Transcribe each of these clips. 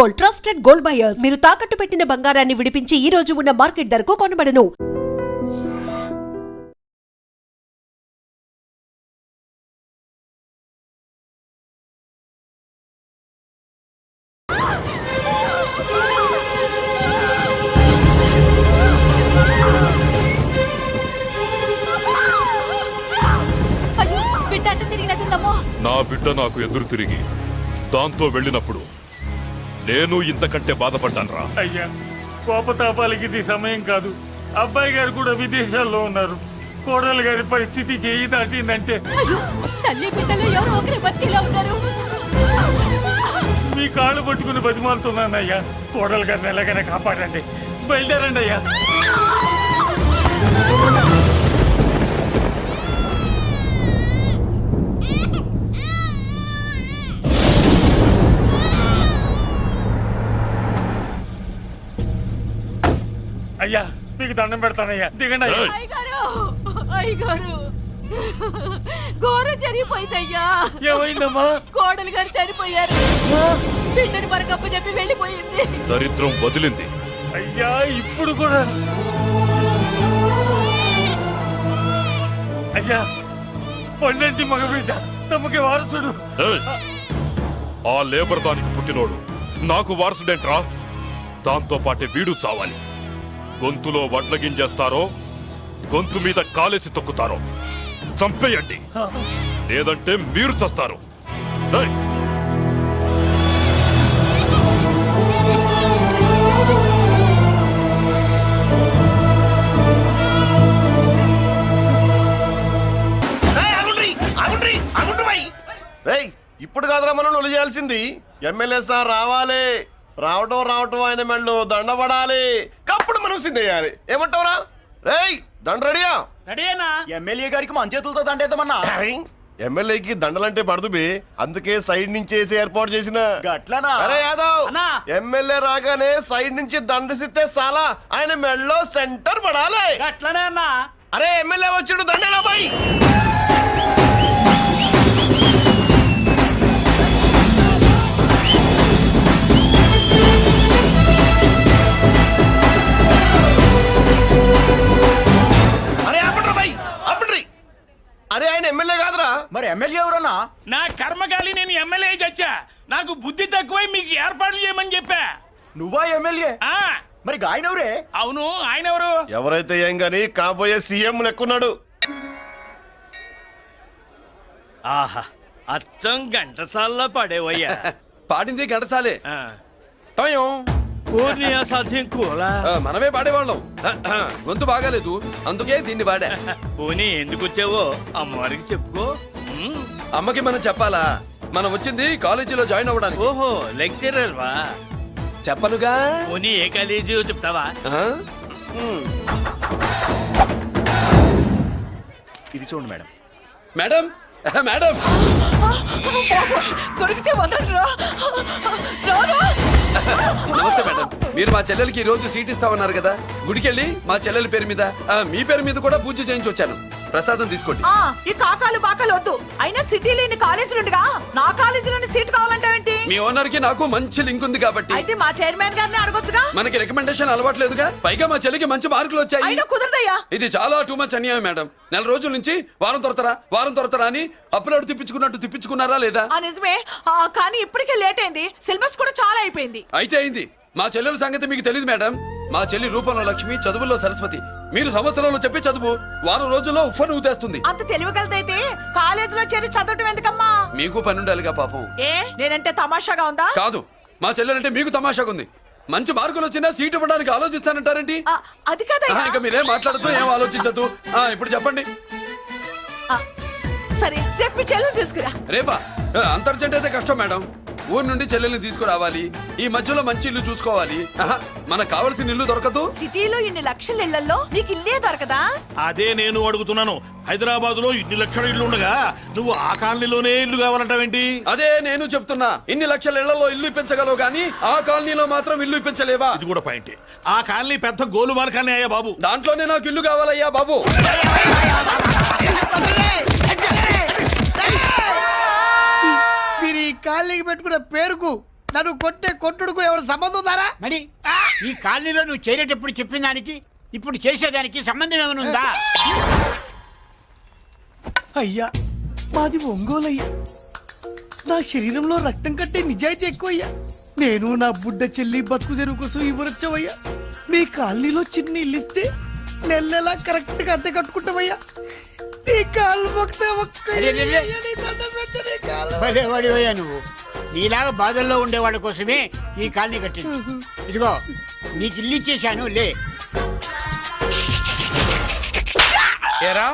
Gold, trusted gold buyers. మీరు తాకట్టు పెట్టిన బంగారాన్ని విడిపించి ఈ రోజు ఉన్న మార్కెట్ ధరకు కొనబడను. నా బిడ్డ నాకు ఎదురు తిరిగి దాంతో వెళ్ళినప్పుడు నేను ఇంతకంటే బాధపడ్డానురా. అయ్యా, కోపతాపాలకి ఇది సమయం కాదు. అబ్బాయి గారు కూడా విదేశాల్లో ఉన్నారు. కోడలు గారి పరిస్థితి చేయి దాటిందంటే మీ కాళ్ళు పట్టుకుని బతిమాలుతున్నానయ్యా. కోడలు గారిని ఎలాగైనా కాపాడండి. బయలుదేరండి అయ్యా. అయ్యా, మీకు దండం పెడతానయ్యా, దిగండి అయ్యా. అయ్యగారు, ఘోరం జరిగిపోయిందయ్యా. ఏమైందమ్మా? కోడలు గారు చనిపోయారు. బిడ్డని మరకప్ప చెప్పి వెళ్ళిపోయింది. దరిద్రం వదిలింది. అయ్యా, ఇప్పుడు కూడా అయ్యా, పండంటి మగబిడ్డ తమకి వారసుడు. ఆ లేబర్ దానికి పుట్టినోడు నాకు వారసుడేంట్రా? దాంతో పాటే వీడు చావాలి. గొంతులో వడ్ల గింజేస్తారో గొంతు మీద కాలేసి తొక్కుతారో చంపేయండి, లేదంటే మీరు చస్తారు. ఇప్పుడు కాదురా మనం ఒళ్ళు చేయాల్సింది. ఎమ్మెల్యే సార్ రావాలి. రావటం ఆయన మెళ్ళు దండపడాలి. కప్పుడు మనం సిద్ధేయాలి. ఏమంటావురా? రేయ్, దండ రెడీయా? రెడీనా? ఎమ్మెల్యే గారికి మన చేతులతో దండేద్దామన్నా. ఎమ్మెల్యేకి దండలంటే పడుతుబి, అందుకే సైడ్ నుంచి వేసి ఏర్పాటు చేసిన. గట్లనా? అరే యాదవ్, ఎమ్మెల్యే రాగానే సైడ్ నుంచి దండసిస్తే చాలా ఆయన మెళ్ళో సెంటర్ పడాలి. అట్లనే అన్నా. అరే ఎమ్మెల్యే వచ్చాడు, దండేనా బాయ్. అరే ఆయన ఎమ్మెల్యే కాదురా. మరి ఎమ్మెల్యే ఎవరన్నా? నా కర్మకాలి, నేను ఎమ్మెల్యే చచ్చా. నాకు బుద్ధి తక్కువై మీకు ఏర్పాట్లు చేయమని చెప్పా. నువ్వా ఎమ్మెల్యే? మరి ఆయన ఎవరే? అవును, ఆయన ఎవరు? ఎవరైతే ఏం గాని కాబోయే సీఎం లెక్కున్నాడు. ఆహా, అచ్చం గంటసాల్లో పడేవయ్యా. పాడింది గంటసాలే. సాధ్యం కూలా మనమే పాడేవాళ్ళం. గొంతు బాగాలేదు, అందుకే దీన్ని పాడా. పోనీ ఎందుకు వచ్చావో అమ్మవారికి చెప్పుకో. అమ్మకి మనం చెప్పాలా? మనం వచ్చింది కాలేజీలో జాయిన్ అవ్వడానికి. ఓహో, లెక్చరర్ వా? చెప్పనుగా. పోనీ ఏ కాలేజీ చెప్తావా? ఇది చూడండి మేడం. మేడం మేడం దొరికితే వదలరా. నమస్తే మేడం. మీరు మా చెల్లెలకి ఈ రోజు సీట్ ఇస్తామన్నారు కదా, గుడికెళ్ళి మా చెల్లెల పేరు మీద మీ పేరు మీద కూడా పూజ చేయించి వచ్చాను. ప్రసాదం తీసుకోండి. ఈ కాకాలు బాకాలు వద్దు. అయినా సిటీ లేని కాలేజీలుండగా నా కాలేజీలోని సీట్ కావాలంటావేంటి? మీ ఓనర్ కి నాకు మంచి లింక్ ఉంది కాబట్టి. అయితే మా చైర్మన్ గారిని అడగొచ్చుగా. మనకి రికమెండేషన్ అలవాట్లేదుగా. పైగా మా చెల్లికి మంచి మార్కులు వచ్చాయి. అయినా కుదరదయ్యా. ఇది చాలా టూ మచ్ అన్యాయం మేడం. నెల రోజుల నుంచి వారం తొరతరా అని అప్లోడ్ తిప్పించుకున్నట్టు తిప్పించుకున్నారా లేదా? నిజమే, కానీ ఇప్పటికే లేట్ అయింది. సిలబస్ కూడా చాలా అయిపోయింది. అయితే అయింది. మా చెల్లెల సంగతి మీకు తెలియదు మేడం. మా చెల్లి రూపంలో లక్ష్మి, చదువుల్లో సరస్వతి. మీరు సంవత్సరంలో చెప్పి చదువు వారం రోజుల్లో ఉఫ్ఫను ఊతేస్తుంది. అంత తెలివిగలదైతే కాలేజీలో చేరి చదవటం ఎందుకమ్మా? మీకు పని ఉండాలిగా పాపం. నేనంటే తమాషాగా ఉందా? కాదు, మా చెల్లెలంటే మీకు తమాషాగా ఉంది. మంచి మార్కులు వచ్చినా సీట్ ఇవ్వడానికి ఆలోచిస్తానంటారేంటి? అది కాదయ్యా. ఇంకా మీరేం మాట్లాడుతూ ఏం ఆలోచించద్దు. ఇప్పుడు చెప్పండి. సరే, రేపు మీ చెల్లెలు తీసుకురా. రేపా? అంత అర్జెంట్ అయితే కష్టం మేడం. ఊరు నుండి చెల్లెల్ని తీసుకురావాలి. ఈ మధ్యలో మంచి ఇల్లు చూసుకోవాలి. మనకు కావలసిన ఇల్లు దొరకదు. సిటీలో ఇన్ని లక్షల ఇళ్లలో నీకు ఇల్లే దొరకదా? అదే నేను అడుగుతున్నాను. హైదరాబాద్ లో ఇన్ని లక్షల ఇల్లు ఉండగా నువ్వు ఆ కాలనీలోనే ఇల్లు కావాలంటావేంటి? అదే నేను చెప్తున్నా. ఇన్ని లక్షల ఇళ్లలో ఇల్లు ఇప్పించగలవు గానీ ఆ కాలనీలో మాత్రం ఇల్లు ఇప్పించలేవా? ఇది కూడా పాయింట్. ఆ కాలనీ పెద్ద గోలుమార్ కాలనీ అయ్యా బాబు. దాంట్లోనే నాకు ఇల్లు కావాలయ్యా బాబు. కాలనీకి పెట్టుకున్న పేరుకు నన్ను కొట్టే కొట్టుడుకు ఎవరు సంబంధం ఉందారా? మరి ఈ కాలనీలో నువ్వు చేరేటప్పుడు చెప్పిన దానికి ఇప్పుడు చేసేదానికి సంబంధం ఏమైనా ఉందా? అయ్యా మాది ఒంగోలయ్యా. నా శరీరంలో రక్తం కట్టే నిజాయితీ ఎక్కువయ్యా. నేను నా బుడ్డ చెల్లి బతుకు తెరువు కోసం ఇవ్వరొచ్చావయ్యా. మీ కాలనీలో చిన్న ఇల్లు ఇస్తే నెలలా కరెక్ట్ గా అద్దె కట్టుకుంటామయ్యా. నీ కాలు మొక్కితే ఒక్క ఇల్లు ఇయ్యాలి, దండం పెట్టు నీ కాలు. భలేవాడివయ్యా నువ్వు. నీలాగా బాధల్లో ఉండేవాళ్ళ కోసమే ఈ కాలనీ కట్టింది. ఇదిగో నీకు ఇల్లు ఇచ్చేశాను, లే. ఏరా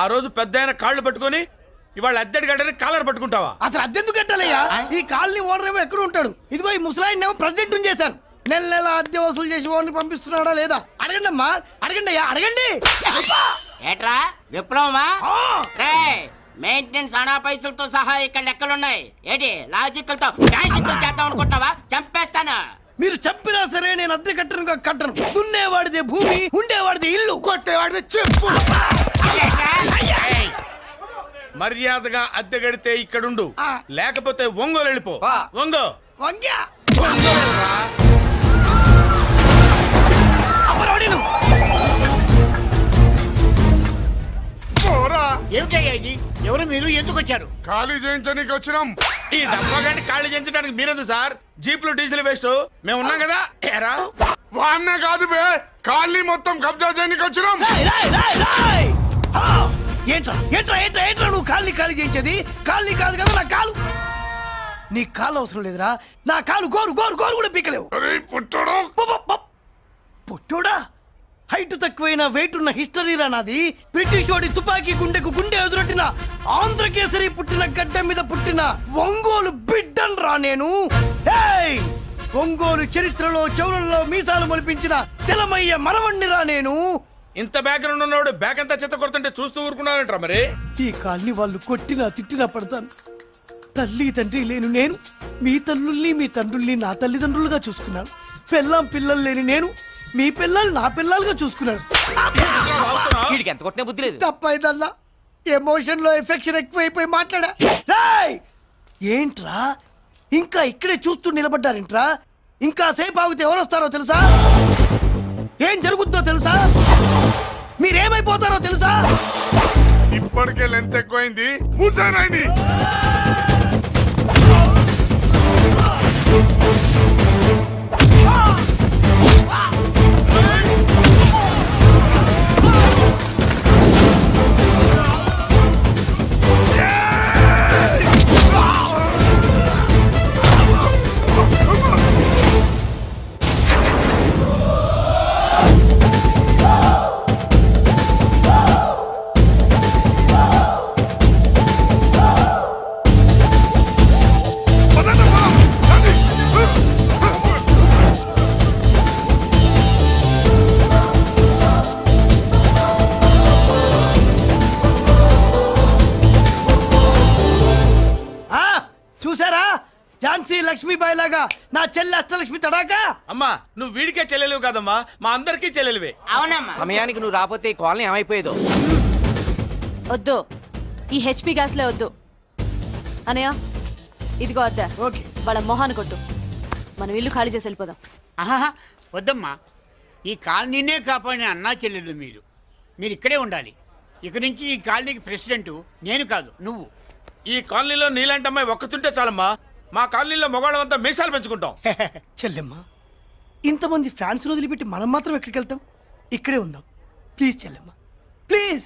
ఆ రోజు పెద్ద ఆయన కాళ్ళు పట్టుకొని ఇవాళ అద్దెడి గడ్డని కాలర్ పట్టుకుంటావా? అసలు అద్దెందుకు కట్టాలయ్యా? ఈ కాలనీ ఓనర్ ఏమో ఎక్కడ ఉంటాడు? ఇదిగో ఈ ముసలాయిన్ ఏమో ప్రెసిడెంట్ చేశారు. నెల నెల అద్దె వసూలు చేసి ఓనర్ పంపిస్తున్నాడా లేదా అడగండి అమ్మా, అడగండి అయ్యా, అడగండి. ఏట్రా విప్లవమా? మెయింటెనెన్స్ అనా పైసలతో సహా ఇక్కడ లెక్కలున్నాయి. ఏంటి లాజికల్ తో చేద్దాం అనుకుంటావా? చంపేస్తాను. మీరు చెప్పినా సరే నేను అద్దె కట్టను. దున్నేవాడిదే భూమి, ఉండేవాడిదే ఇల్లు, కొట్టేవాడిదే చెప్పు. మర్యాదగా అద్దె గడితే ఇక్కడుండు, లేకపోతే ఒంగోలు వెళ్ళిపో. ఒంగో వంగ్యా ఏమిటయ్యా ఇది? ఎవరు మీరు? ఎందుకు వచ్చారు? ఖాళీ చేయించడానికి వచ్చినాం. ఈ డబ్బా గంట ఖాళీ చేయించడానికి మీరెందు సార్? జీపులు డీజిల్ వేస్ట్, మేము ఉన్నాం కదా. ఏరా వాన్నే కాదు బే, ఖాళీ మొత్తం కబ్జా చేయడానికి వచ్చినాం. ఏంట్రా ఏంట్రా ఏంట్రా ఏంట్రా నువ్వు ఖాళీ చేయించేది? ఖాళీ కాదు కదా నా కాలు. నీ కాలు అవసరం లేదురా, నా కాలు గోరు గోరు గోరు కూడా పీకలేవు. పుట్టోడా? హైట్ తక్కువైన వెయిట్ ఉన్న హిస్టరీ రా నాది. బ్రిటిష్ వాడి తుపాకీ గుండెకు గుండె ఎదురొట్టిన ఆంధ్రకేసరి పుట్టిన గడ్డ మీద పుట్టిన ఒంగోలు బిడ్డన్ రా నేను. ఏయ్! ఒంగోలు చరిత్రలో చౌరల్లో మీసాలు మొలిపించిన చలమయ్య మనవణ్ణి రా నేను. ఇంత బ్యాక్గ్రౌండ్ ఉన్నవాడు బ్యాక్ అంతా చెత్త కొడుతుంటే చూస్తూ ఊరుకున్నారంట. మరి ఈ కాల్ని వాళ్ళు కొట్టినా తిట్టినా పడతాను. తల్లి తండ్రి లేను నేను మీ తల్లుల్ని మీ తండ్రుల్ని నా తల్లిదండ్రులుగా చూసుకున్నాను. పెళ్ళాం పిల్లలు లేని నేను మీ పిల్లలు నా పిల్లలుగా చూసుకున్నాను. ఎంత కొట్టిన బుద్ధి లేదు. తప్పైదల్లా ఎమోషన్ లో ఎఫెక్షన్ ఎక్కువైపోయి మాట్లాడా. రేయ్! ఏంట్రా ఇంకా ఇక్కడే చూస్తూ నిలబడ్డారేంట్రా? ఇంకా సేపు ఆగితే ఎవరు వస్తారో తెలుసా? ఏం జరుగుతుందో తెలుసా? మీరేమైపోతారో తెలుసా? ఇప్పటికే లెంత్ ఎక్కువైంది. మూసానాయని చూసారా? ఝాన్సీ లక్ష్మీబాయి లాగా నా చెల్లి అష్టలక్ష్మి తడాకా. అమ్మా నువ్వు వీడికే చెల్లెలివి కాదమ్మా, మా అందరికీ చెల్లెలివే. అవునమ్మా. సమయానికి నువ్వు రాకపోతే ఈ కాలనీ ఏమైపోయేదో. వద్దు, ఈ హెచ్పి గ్యాస్లే వద్దు. అనయ్య ఇదిగో అద్దా, ఓకే. వాళ్ళ మొహాన్ని కొట్టు. మనం ఇల్లు ఖాళీ చేసి వెళ్ళిపోదాం. ఆహా వద్దమ్మా. ఈ కాలనీనే కాపాడిన అన్నా చెల్లెలు మీరు ఇక్కడే ఉండాలి. ఇక నుంచి ఈ కాలనీకి ప్రెసిడెంట్ నేను కాదు, నువ్వు. ఈ కాలనీలో నీలాంటి అమ్మాయి ఒక్కతుంటే చాలమ్మా. మా కాలనీలో మగవాళ్ళంతా మీసాలు పెంచుకుంటాం. చెల్లెమ్మ, ఇంతమంది ఫ్యాన్స్ వదిలిపెట్టి మనం మాత్రం ఎక్కడికి వెళ్తాం? ఇక్కడే ఉందాం ప్లీజ్ చెల్లెమ్మ, ప్లీజ్.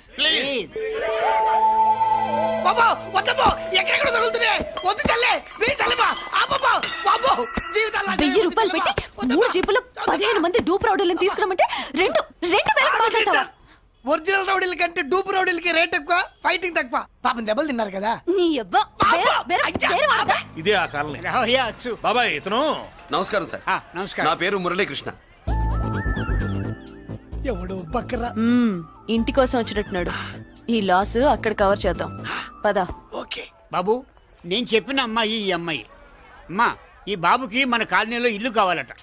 బాబా వద్దమ్మా, ఎక్కడెక్కడ తగులుతున్నాయి. వద్దు చెల్లె, ప్లీజ్ చెల్లెమ్మ. ఆపమ్మా బాబు, జీవితాల్లో 1000 రూపాయలు పెట్టి 3 జీపులు 15 మంది డూప్ రౌడీలను తీసుకురమంటే 2000 మాట్లాడతావా? ఒరిజినల్ రౌడీల కంటే డూప్ రౌడీలకి రేట్ ఎక్కువ, ఫైటింగ్ తక్కువ. పాపం దెబ్బలు తిన్నారు కదా. నీ యవ్వ వేరే వాడదా? ఇదే ఆ కాలనీ. రావయ్యా అచ్చు. బాబాయ్ ఇతను. నమస్కారం సార్. నమస్కారం. నా పేరు మురళీకృష్ణ. ఎవడో బక్కరా. ఇంటి కోసం వచ్చినట్టున్నాడు. ఈ లాస్ అక్కడ కవర్ చేద్దాం పద. ఓకే బాబు, నేను చెప్పిన అమ్మాయి ఈ అమ్మాయి. అమ్మా, ఈ బాబుకి మన కాలనీలో ఇల్లు కావాలట.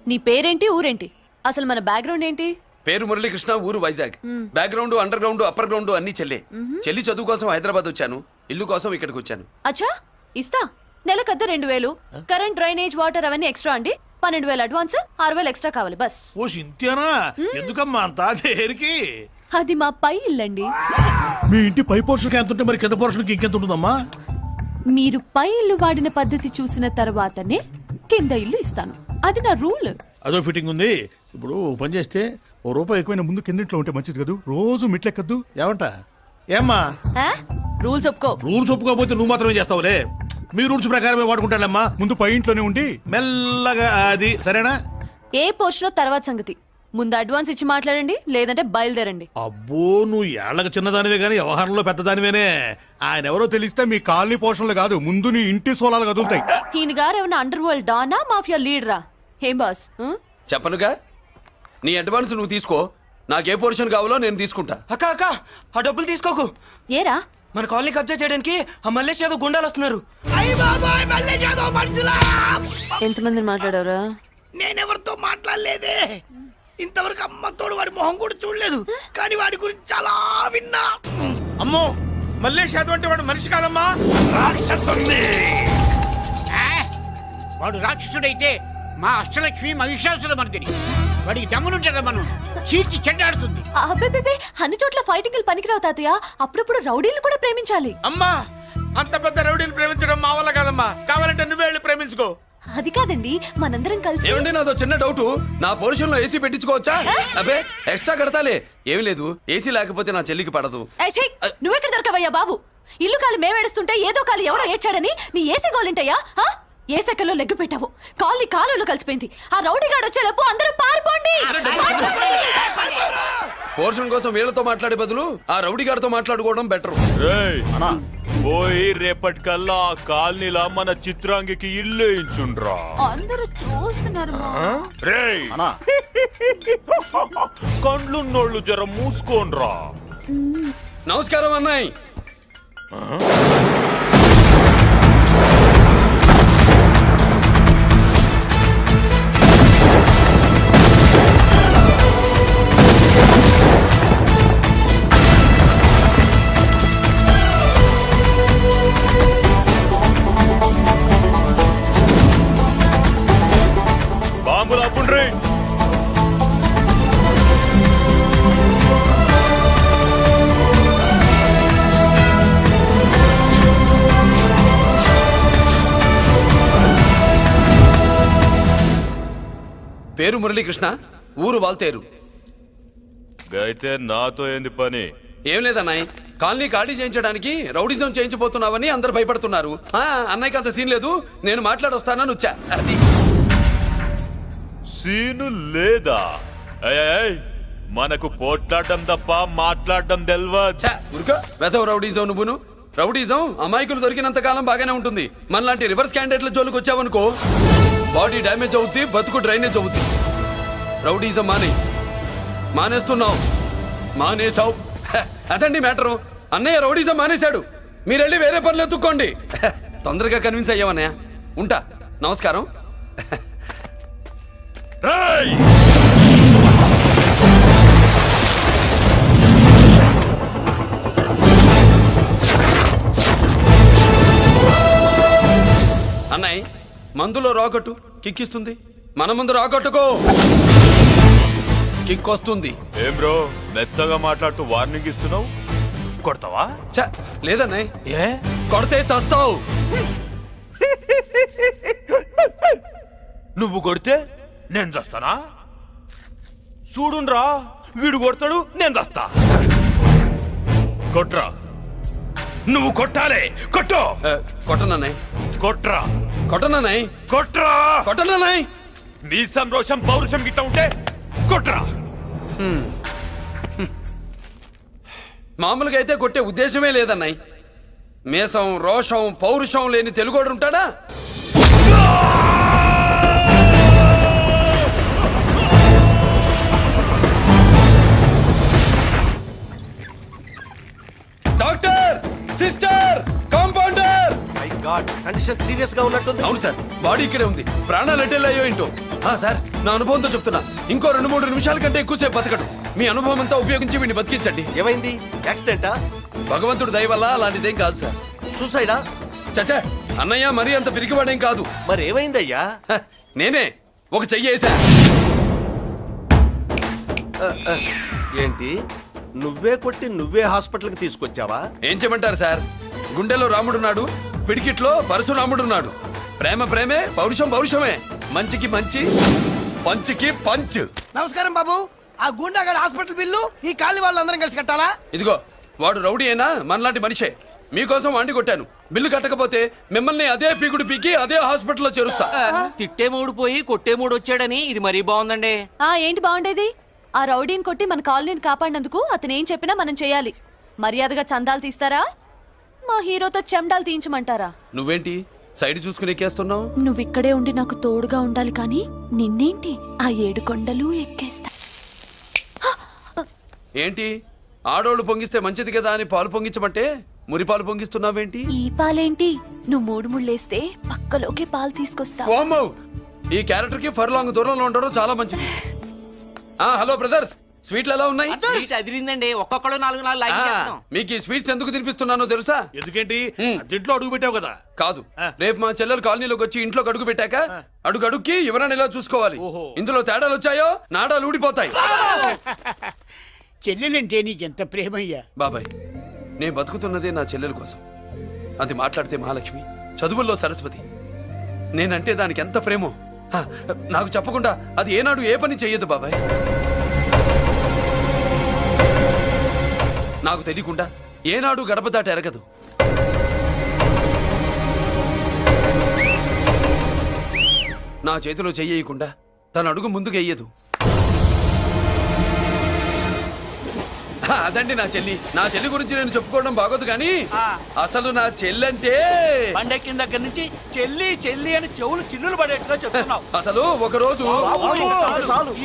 నీ పేరేంటి, ఊరేంటి? అసలు మన బ్యాక్గ్రౌండ్ ఏంటి? పేరు మురళీకృష్ణ, ఊరు Vizag. Background, under ground, upper ground అన్ని చెల్లె. చెల్లి చదువు కోసం హైదరాబాద్ వచ్చాను, ఇల్లు కోసం ఇక్కడికి వచ్చాను. అచ్చా, ఇస్తా. నెలకద్ద 2000, కరెంట్, డ్రైనేజ్, వాటర్ అవన్నీ ఎక్స్ట్రా అండి. 12,000 అడ్వాన్స్, 6,000 ఎక్స్ట్రా కావాలి బస్. ఓ సింత్యానా, ఎందుకమ్మా అంత దేనికి? అది మా పై ఇల్లండి. మీ ఇంటి పై పోర్షన్కి ఎంత ఉంటే మరి కింద పోర్షన్కి ఇంకెంత ఉంటుందమ్మా? మీరు పై ఇల్లు వాడిన పద్ధతి చూసిన తర్వాతనే కింద ఇల్లు ఇస్తాను. అది నా రూల్. అదో ఫిట్టింగ్ ఉంది. ఇప్పుడు ఓ పని చేస్తే ఓ రూపాయి ఎక్కువైనా ముందు కిందింట్లో ఉంటే మంచిది కదూ, రోజు మిట్లెక్కద్దు. ఏమంట? ఏమ్మా రూల్స్ ఒప్పుకో. రూల్స్ ఒప్పుకోకపోతే నువ్వు మాత్రమే చేస్తావులే. మీ రూల్స్ ప్రకారమే వాడుకుంటానమ్మా. ముందు పై ఇంట్లోనే ఉండి మెల్లగా అది, సరేనా? ఏ పోర్షన్ తర్వాత సంగతి. ముందు అడ్వాన్స్ ఇచ్చి మాట్లాడండి, లేదంటే బయలుదేరండి. అబ్బో, నువ్వు ఏళ్ళకి చిన్నదానివే కానీ వ్యవహారంలో పెద్దదానివేనే. ఆయన ఎవరో తెలిస్తే మీ కాలనీ పోషణలు కాదు, ముందు నీ ఇంటి సోలాలు కదులుతాయి. ఈయన గారు ఏమన్నా అండర్ వరల్డ్ డానా, మాఫియా లీడరా? ఏం బాస్? చెప్పనుగా, నీ అడ్వాన్స్ నువ్వు తీసుకో, నాకు ఏ పోర్షన్ కావాలో నేను తీసుకుంటా. అక్క అక్క, ఆ డబ్బులు తీసుకోకు. ఏరా? మన కాలనీ కబ్జా చేయడానికి ఆ మల్లేష్ యాదవ్ గుండాలు వస్తున్నారు. ఎంతమందిని మాట్లాడారా? నేనెవరితో మాట్లాడలేదే. ఇంతవరకు అమ్మతోడు వాడి మొహం కూడా చూడలేదు, కానీ వాడి గురించి చాలా విన్నా. అమ్మో, మల్లేష్ యాదవ్ అంటే వాడు మనిషి కాదమ్మా, రాక్షసుని. వాడు రాక్షసుడైతే మా అష్టలక్ష్మి మహిషాసుల మర్దిని. వాడికి దమ్మునుంటారా మనం చీల్చి చెడ్డాడుతుంది. అబ్బే, అన్ని చోట్ల ఫైటింగ్ పనికిరావు తాతయ్య. అప్పుడప్పుడు రౌడీలు కూడా ప్రేమించాలి. అమ్మా, అంత పెద్ద రౌడీని ప్రేమించడం మా వల్ల కాదమ్మా. కావాలంటే నువ్వే వెళ్ళి ప్రేమించుకో. అది కాదండి, మనందరం కలిసి. ఏమండి, నాదో చిన్న డౌట్. నా పోర్షన్ లో ఏసీ పెట్టించుకోవచ్చా? అబ్బే, ఎక్స్ట్రా కడతాలే. ఏమి లేదు, ఏసీ లేకపోతే నా చెల్లికి పడదు. నువ్వెక్కడ దొరకవయ్యా బాబు? ఇల్లు కాలి మేమేడుస్తుంటే ఏదో కాలి ఎవడో ఏడ్చాడని నీ ఏసీ గోలింటయ్యా? ఏ సెకల్లో లెగ్గు పెట్టావు, కాలి కాలులో కలిసిపోయింది. ఆ రౌడీ గాడు వచ్చేలోపు అందరూ పారిపోండి. పోర్షన్ కోసం వీళ్ళతో మాట్లాడే బదులు ఆ రౌడీ గారితో మాట్లాడుకోవడం బెటర్. పోయి రేపటికల్లా ఆ కాలనీలా మన చిత్రాంగికి ఇల్లు ఇచ్చుండ్రా. అందరూ చూస్తున్నారు. రేయ్, కండ్లున్నోళ్ళు జర మూసుకోండ్రా. నమస్కారం అన్నాయ్. బాంబులు అప్పుండ్రీ. పేరు మురళీకృష్ణ, ఊరు వాల్తేరు. అయితే నాతో ఏంది పని? ఏం లేదన్నాయ్, కాలనీ ఖాళీ చేయించడానికి రౌడిజం చేయించబోతున్నావని అందరు భయపడుతున్నారు. అన్నయ్యకి అంత సీన్ లేదు, నేను మాట్లాడొస్తానని వచ్చా. అది సీను లేదా? మనకు పోట్లాడడం తప్ప మాట్లాడడం తెల్వా. ఉరుకో, వెధవ రౌడీజం నువ్వును. రౌడీజం అమాయకులు దొరికినంత కాలం బాగానే ఉంటుంది. మనలాంటి రివర్స్ క్యాండిడేట్ల జోలికి వచ్చావనుకో, బాడీ డ్యామేజ్ అవుద్ది, బతుకు డ్రైనేజ్ అవుద్ది. రౌడీజం మానేస్తున్నావు, మానేసావు. అదండి మ్యాటరు. అన్నయ్య రౌడీజం మానేశాడు, మీరెళ్ళి వేరే పనులు ఎత్తుక్కోండి. తొందరగా కన్విన్స్ అయ్యావన్నయ్య. ఉంటా, నమస్కారం. అన్నయ్య, మందులో రాకట్టు కిక్కిస్తుంది, మన ముందు రాకట్టుకో, కిక్ వస్తుంది. ఏం బ్రో, మెత్తగా మాట్లాడుతూ వార్నింగ్ ఇస్తున్నావు? కొడతావా? లేదన్నయ్య, ఏ కొడితే చస్తావు. నువ్వు కొడితే నేను చస్తానా? చూడుండ్రా, వీడు కొడతాడు, నేను చస్తా. కొట్రా, నువ్వు కొట్టాలి. కొట్టు. కొట్టనన్నయ్య, కొట్రా. కొట్టనన్నయ్య, కొట్రా. కొట్టనన్నయ్య. మీ సంరోషం పౌరుషం గిట్ట ఉంటే కొట్రా. మామూలుగా అయితే కొట్టే ఉద్దేశమే లేదన్నయ్య. మేషం, రోషం, పౌరుషం లేని తెలుగోడు ఉంటాడా? Doctor, sister, compounder. My God, condition serious గా ఉన్నట్టుంది. అవును సార్, బాడీ ఇక్కడే ఉంది, ప్రాణాలు ఎట్టెళ్ళాయో ఏంటో. సార్, నా అనుభవంతో చెప్తున్నా ఇంకో 2-3 నిమిషాల కంటే ఎక్కువసేపు బతకడు. మీ అనుభవం అంతా ఉపయోగించి వీడిని బతికించండి. ఏమైంది? యాక్సిడెంటా? భగవంతుడు దయ వల్ల అలాంటిదేం కాదు సార్. సూసైడా? చచ్చా, అన్నయ్య మరీ అంత పిరికివాడేం కాదు. మరి ఏమైందయ్యా? హ, నేనే ఒక చెయ్యేసా. ఏంటి, నువ్వే కొట్టి నువ్వే హాస్పిటల్కి తీసుకొచ్చావా? ఏం చేయమంటారు సార్, గుండెలో రాముడున్నాడు, పిడికిట్లో పరశురాముడున్నాడు. ప్రేమ ప్రేమే, పౌరుషం పౌరుషమే, మంచికి మంచి, పంచికి పంచ్. నమస్కారం బాబు. ఆ గుండాగడ్ హాస్పిటల్ బిల్లు ఈ కాలి వాళ్ళందరం కలిసి కట్టాలా? ఇదిగో వాడు రౌడీ అయినా మనలాంటి మనిషే. మీకోసం వండి కొట్టాను. బిల్లు కట్టకపోతే మిమ్మల్ని అదే పీకుడు పీకి అదే హాస్పిటల్లో చేరుస్తా. తిట్టే మూడు పోయి కొట్టే మూడు వచ్చాడని ఇది మరీ బాగుందండి. ఏంటి బాగుండేది? ఆ రౌడీని కొట్టి మన కాలనీని కాపాడినందుకు అతను ఏం చెప్పినా మనం చేయాలి. మర్యాదగా చందాలు తీస్తారా, మా హీరోతో చెండాలు తీయించమంటారా? నువ్వేంటి సైడ్ చూసుకుని ఎక్కేస్తున్నావు? నువ్విక్కడే ఉండి నాకు తోడుగా ఉండాలి కానీ నిన్నేంటి ఆ 7 కొండలు ఎక్కేస్తా. ఏంటి ఆడోళ్ళు పొంగిస్తే మంచిది కదా అని పాలు పొంగించమంటే మురిపాలు పొంగిస్తున్నావేంటి? ఈ పాలేంటి? నువ్వు 3 ముళ్ళేస్తే పక్కలోకే పాలు తీసుకొస్తా. ఓమ్మో, ఈ క్యారెక్టర్ కి ఫర్లాంగ్ దూరంలో ఉండడం చాలా మంచిది. హలో బ్రదర్స్, స్వీట్లు ఎలా ఉన్నాయి? అదిరిందండి, ఒక్కొక్కడు 4 లైక్ చేస్తాం. మీకు ఈ స్వీట్స్ ఎందుకు తినిపిస్తున్నానో తెలుసా? ఎందుకేంటి దీంట్లో అడుగు పెట్టావు కదా. కాదు, రేపు మా చెల్లెలు కాలనీలోకి వచ్చి ఇంట్లో అడుగు పెట్టాక అడుగుకి ఎవరైనా ఇలా చూసుకోవాలి. ఇందులో తేడాలు వచ్చాయో నాడాలు ఊడిపోతాయి. చెల్లెలంటే నీకెంత ప్రేమయ్యా. బాబాయ్, నేను బతుకుతున్నదే నా చెల్లెల కోసం. అది మాట్లాడితే మహాలక్ష్మి, చదువుల్లో సరస్వతి. నేనంటే దానికి ఎంత ప్రేమో నాకు చెప్పకుండా అది ఏనాడు ఏ పని చెయ్యదు బాబాయ్. నాకు తెలియకుండా ఏనాడు గడప దాట ఎరగదు. నా చేతిలో చెయ్యకుండా తన అడుగు ముందుకు వెయ్యదు. అదండి నా చెల్లి. నా చెల్లి గురించి నేను చెప్పుకోవడం బాగోదు కానీ అసలు నా చెల్లంటే పండెక్కిన దగ్గర నుంచి చెల్లి చెల్లి అని చెవులు చిల్లులు పడేట్టుగా చెప్తున్నావు. అసలు ఒక రోజు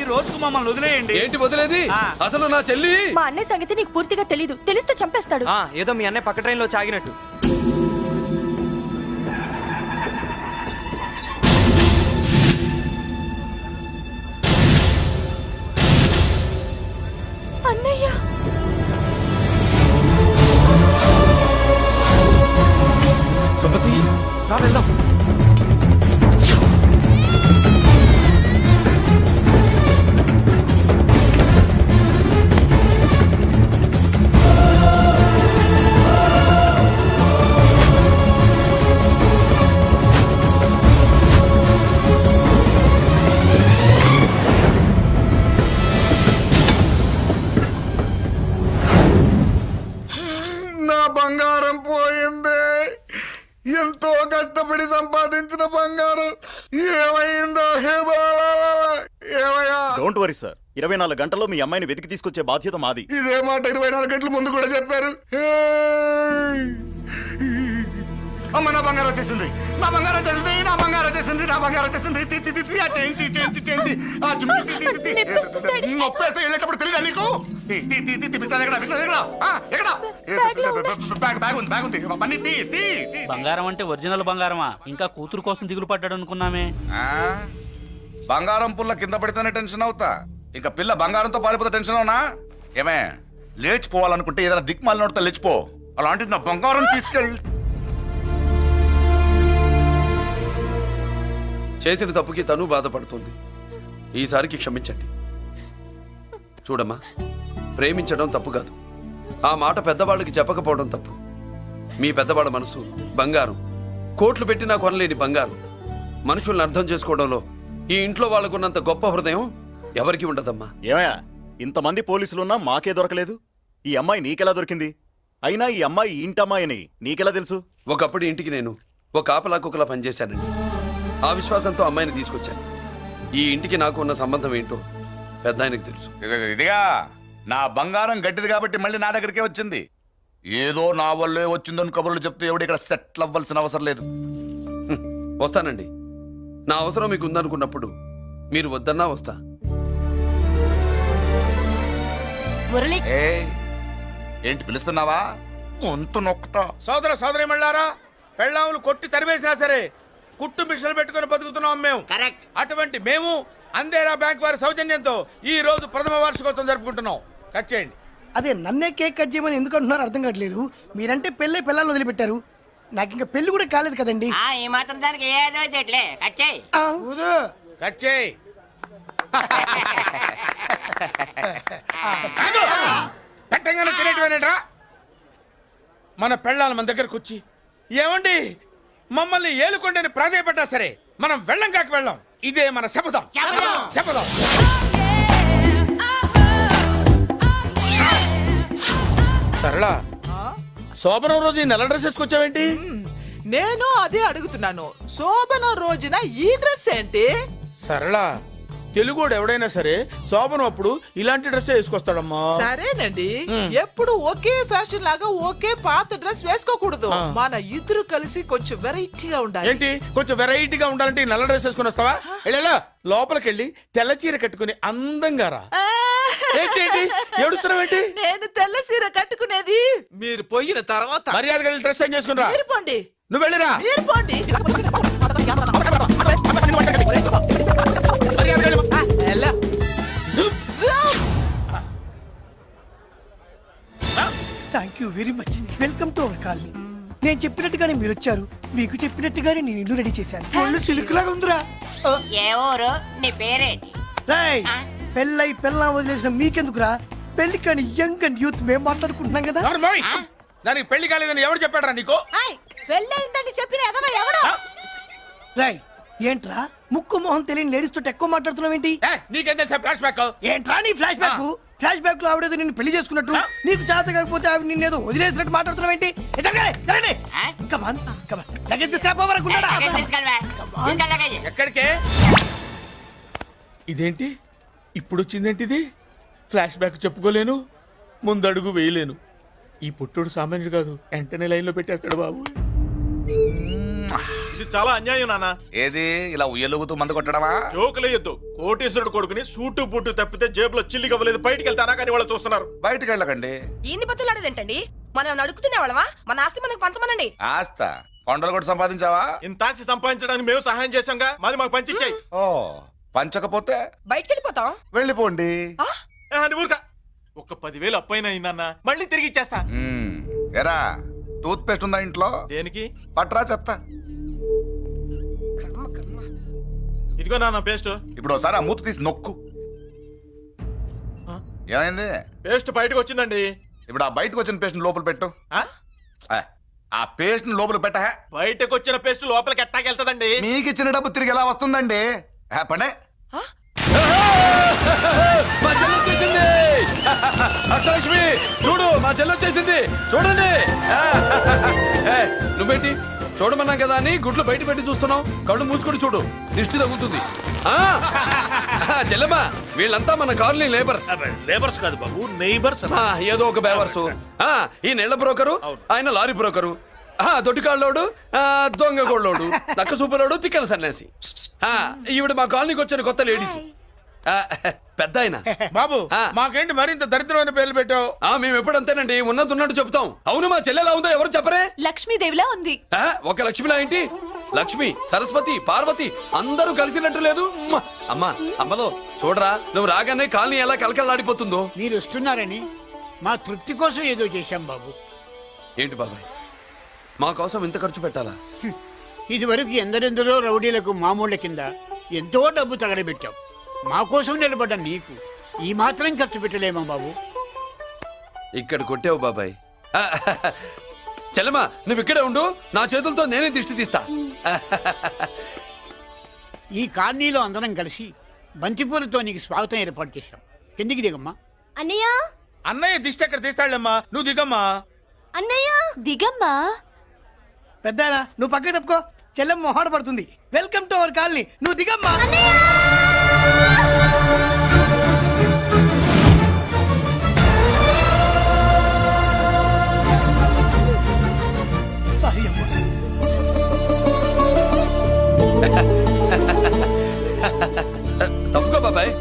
ఈ రోజుకు మమ్మల్ని వదిలేయండి. ఏంటి వదిలేది? అసలు నా చెల్లి మా అన్నయ్య సంగతి నీకు పూర్తిగా తెలీదు. తెలిస్తే చంపేస్తాడు. ఏదో మీ అన్నయ్య పక్క ట్రైన్ లో చాగినట్టు. అన్నయ్య సుమతి, రా వెళ్దాం. నా బంగారం పోయింది. ఎంతో కష్టపడి సంపాదించిన బంగారం ఏమైందో హే బాబా, ఏమయ్యా? డోంట్ వరీ సార్, 24 గంటల్లో మీ అమ్మాయిని వెతికి తీసుకొచ్చే బాధ్యత మాది. ఇదే మాట 24 గంటల ముందు కూడా చెప్పారు. అమ్మ, నా బంగారం వచ్చేసింది, నా బంగారం వచ్చేసింది, నా బంగారం వచ్చేసింది, నా బంగారం వచ్చేసింది. ఆ చేయించి చేయించి చేయించి ఆ జుమ్మి నొప్పేస్తే వెళ్ళేటప్పుడు తెలియదా నీకు? బ్యాగ్ ఉంది, బ్యాగ్ ఉంది. పని తీ తీ. బంగారం అంటే ఒరిజినల్ బంగారమా? ఇంకా కూతురు కోసం దిగులు పడ్డాడు అనుకున్నామే. బంగారం పుల్ల కింద పడితేనే టెన్షన్ అవుతా, ఇంకా పిల్ల బంగారంతో పారిపోతే టెన్షన్ అవునా? ఏమే, లేచిపోవాలనుకుంటే ఏదైనా దిక్మాలి నోడితే లేచిపో. అలాంటిది నా బంగారం తీసుకెళ్ళి. చేసిన తప్పుకి తను బాధపడుతుంది. ఈసారికి క్షమించండి. చూడమ్మా, ప్రేమించడం తప్పు కాదు, ఆ మాట పెద్దవాళ్ళకి చెప్పకపోవడం తప్పు. మీ పెద్దవాళ్ళ మనసు బంగారం, కోట్లు పెట్టినా కొనలేని బంగారం. మనుషుల్ని అర్థం చేసుకోవడంలో ఈ ఇంట్లో వాళ్ళకున్నంత గొప్ప హృదయం ఎవరికి ఉండదమ్మా. ఏమయ్యా, ఇంతమంది పోలీసులున్నా మాకే దొరకలేదు. ఈ అమ్మాయి నీకెలా దొరికింది? అయినా ఈ అమ్మాయి ఈ ఇంటమ్మాయి అని నీకెలా తెలుసు? ఒకప్పుడు ఇంటికి నేను ఒక ఆపలా కుక్కలా పనిచేశానండి. ఆ విశ్వాసంతో అమ్మాయిని తీసుకొచ్చాను. ఈ ఇంటికి నాకు ఉన్న సంబంధం ఏంటో పెద్ద ఆయనకు తెలుసు. ఇదిగా నా బంగారం గట్టిది కాబట్టి మళ్ళీ నా దగ్గరికే వచ్చింది. ఏదో నా వల్లే వచ్చిందని కబుర్లు చెప్తే ఎవడు ఇక్కడ సెటిల్ అవ్వాల్సిన అవసరం లేదు. వస్తానండి. నా అవసరం మీకు ఉందనుకున్నప్పుడు మీరు వద్దన్నా వస్తా. ఏంటి పిలుస్తున్నావా? గొంతు నొక్కుతా. సోదర సోదరి మళ్ళారా, పెళ్ళాములు కొట్టి తరివేసినా సరే కుట్టు మిషన్లు పెట్టుకుని బతుకుతున్నాం మేము. కరెక్ట్. అటువంటి మేము అందేరా బ్యాంక్ వారి సౌజన్యంతో ఈ రోజు ప్రథమ వార్షికోత్సవం జరుపుకుంటున్నాం. కట్ చేయండి. అదే నన్నే కేక్ కట్ చేయమని ఎందుకు అంటున్నారో అర్థం కావట్లేదు. మీరంటే పెళ్ళై పిల్లల్ని వదిలిపెట్టారు, నాకు ఇంకా పెళ్లి కూడా కాలేదు కదండి. ఈ మాత్రం దానికి ఏదో చెట్లే కచ్చాయి. ఆ, కట్ చేయి. పెట్టంగానే తినేటివేనేట్రా? మన పెళ్ళాలు మన దగ్గరకు వచ్చి ఏమండి మమ్మల్ని ఏలుకొండని ప్రాధాయపడ్డా సరే మనం వెళ్ళం కాక వెళ్ళం. ఇదే మన శపథం. శపథం. సరళా, శోభనం రోజు ఈ నల్ల డ్రెస్ వేసుకొచ్చావేంటి? నేను అదే అడుగుతున్నాను, శోభన రోజున ఈ డ్రెస్ ఏంటి? సరళా, తెలుగుడు ఎవడైనా సరే శోభనం అప్పుడు ఇలాంటి డ్రెస్ వేసుకొస్తాడమ్మా. సరేనండి, ఎప్పుడు ఒకే ఫ్యాషన్ లాగా ఒకే పాత డ్రెస్ వేసుకోకూడదు. మన ఇద్దరు కలిసి కొంచెం వెరైటీగా ఉండాలి. ఏంటి కొంచెం వెరైటీగా ఉండాలంటే ఈ నల్ల డ్రెస్ వేసుకుని వస్తావా? వెళ్ళా లోపలికి వెళ్ళి తెల్ల చీర కట్టుకుని అందంగా రా. ఏంటి ఏడుస్తున్నావేంటి? నేను తెల్ల సీర కట్టుకునేది మీరు పోయిన తర్వాత. మర్యాదగా వెళ్ళి డ్రెస్ చేంజ్ చేసుకుని రా. మీరు పోండి. నువ్వు వెళ్ళిరా. మీరు పోండి. మర్యాదగా వెళ్ళు. ఎలా? Thank you very much. Welcome to our colony. నేను చెప్పినట్టుగానే మీరు వచ్చారు, మీకు చెప్పినట్టుగానే నేను ఇల్లు రెడీ చేశాను. ఒళ్ళు సిల్క్ లాగా ఉందిరా. ఏ ఊరు? నీ పేరేంటి? రాయ్, పెళ్ళై పెళ్ళా వదిలేసిన మీకెందుకురా? పెళ్లి కాని యంగ్ అండ్ యూత్ మేము మాట్లాడుకుంటున్నాం కదా. ఎవరు మోయ్? దానికి పెళ్లి కాలేదని ఎవరు చెప్పాడరా నీకు? పెళ్ళయిందని చెప్పిన ఎదవ ఎవడు? రాయ్, ఏంట్రా ముక్కు మొహం తెలియని లేడీస్ తోటి ఎక్కువ మాట్లాడుతున్నావు ఏంటి? నీకేం తెలుసా ఫ్లాష్ బ్యాక్? ఏంట్రా నీ ఫ్లాష్ బ్యాక్? ఫ్లాష్ బ్యాక్ లో ఆవిడేదో నిన్ను పెళ్లి చేసుకున్నట్టు, నీకు చేత కాకపోతే ఆవిడ నిన్నేదో వదిలేసినట్టు మాట్లాడుతున్నావు ఏంటి? ఎక్కడికే? ఇదేంటి ఇప్పుడు వచ్చిందేంటి? ఇది ఫ్లాష్ బ్యాక్ చెప్పుకోలేను, ముందడుగు వేయలేను. ఈ పుట్టుడు సామాన్యుడు కాదు, వెంటనే లైన్ లో పెట్టేస్తాడు బాబు. ఇది చాలా అన్యాయం నాన్న. ఏది ఇలా ఉయ్యలుగుతూ మందు కొట్టడమా? జోకులేయొద్దు. కోటేశ్వరుడు కొడుకుని సూటు బుట్టు తప్పితే జేబులో చిల్లి కవ్వలేదు, బయటికి వెళ్తానా కానీ వాళ్ళు చూస్తున్నారు. బయటికి వెళ్ళకండి. ఏంది బతులాడేదేంటండి? మనం నడుకుతున్న వాళ్ళమా? మన ఆస్తి మనకు పంచమనండి. ఆస్త కొండలు కూడా సంపాదించావా? ఇంత ఆస్తి సంపాదించడానికి మేము సహాయం చేశాంగా, మాది మాకు పంచిచ్చాయి. ఓ, పంచకపోతే బయటికి వెళ్ళిపోతాం. వెళ్ళిపోండి. అని ఊరుక. ఒక 10,000 అప్పైన అయిందన్న, మళ్ళీ తిరిగి ఇచ్చేస్తా. ఎరా, టూత్ పేస్ట్ ఉందా ఇంట్లో? దేనికి? పట్రా చెప్తా. ఇదిగో నాన్న పేస్ట్. ఇప్పుడు ఒకసారి ఆ మూత తీసి నొక్కు. ఏమైంది? పేస్ట్ బయటకు వచ్చిందండి. ఇప్పుడు ఆ బయటకు వచ్చిన పేస్ట్ లోపల పెట్టు. ఆ పేస్ట్ లోపల పెట్ట. బయటకు వచ్చిన పేస్ట్ లోపలికి ఎట్టాకెళ్తదండి? మీకు ఇచ్చిన డబ్బు తిరిగి ఎలా వస్తుందండి? పడే. మా చెల్లి వచ్చేసింది. అష్టలక్ష్మి చూడు, మా చెల్లి వచ్చేసింది. చూడండి. నువ్వేంటి చూడమన్నా కదా అని గుడ్లు బయట పెట్టి చూస్తున్నావు? కళ్ళు మూసుకొని చూడు, దిష్టి తగులుతుంది. చెల్లెమ్మా, వీళ్ళంతా మన కాలనీ లేబర్స్. లేబర్స్ కాదు బాబు, నైబర్స్. ఏదో ఒక బేవర్సు. ఈ నెల బ్రోకరు, ఆయన లారీ బ్రోకరు, దొడ్డికాళ్ళోడు, దొంగ గోళ్ళోడు, నక్క సూపరోడు, తిక్కల సన్యాసి. ఈవిడ మా కాలనీకి వచ్చిన కొత్త లేడీస్. పెద్ద ఆయన. బాబు, మాకేంటి మరింత దరిద్రమైన పేర్లు పెట్టావు? మేము ఎప్పుడంతేనండి, ఉన్నది ఉన్నట్టు చెప్తాం. అవును, మా చెల్లెలా ఉందో ఎవరు చెప్పరే? లక్ష్మీదేవిలా ఉంది. ఒక లక్ష్మిలా ఏంటి? లక్ష్మి, సరస్వతి, పార్వతి అందరూ కలిసినట్టు లేదు. అమ్మా, అమ్మలో చూడరా, నువ్వు రాగానే కాలనీ ఎలా కలకలాడిపోతుందో. మీరు వస్తున్నారని మా తృప్తి కోసం ఏదో చేశాం బాబు. ఏంటి బాబాయ్, మా కోసం ఇంత ఖర్చు పెట్టాలా? ఇదివరకు ఎందరెందరో రౌడీలకు మామూళ్ళ కింద ఎంతో డబ్బు తగలబెట్టాం. మా కోసం నిలబడ్డ నీకు ఈ మాత్రం ఖర్చు పెట్టలేమా బాబు? ఇక్కడ కొట్టావు బాబాయ్. చెల్లెమ్మా, నువ్వు ఇక్కడే ఉండు, నా చేతులతో నేనే దిష్టి తీస్తా. ఈ కాలనీలో అందరం కలిసి బంతిపూలతో నీకు స్వాగతం ఏర్పాటు చేశాం. కిందికి దిగమ్మా. అన్నయ్య, అన్నయ్య దిష్టి ఎక్కడ తీస్తాడమ్మా, నువ్వు దిగమ్మా. అన్నయ్య దిగమ్మా. పెద్దాయనా, నువ్వు పక్కకి తప్పుకో, చెల్లెమ్మ మొహాట పడుతుంది. వెల్కమ్ టు అవర్ కాలనీ, నువ్వు దిగమ్మా. సారీ అమ్మా. తప్పుకో బాబాయ్.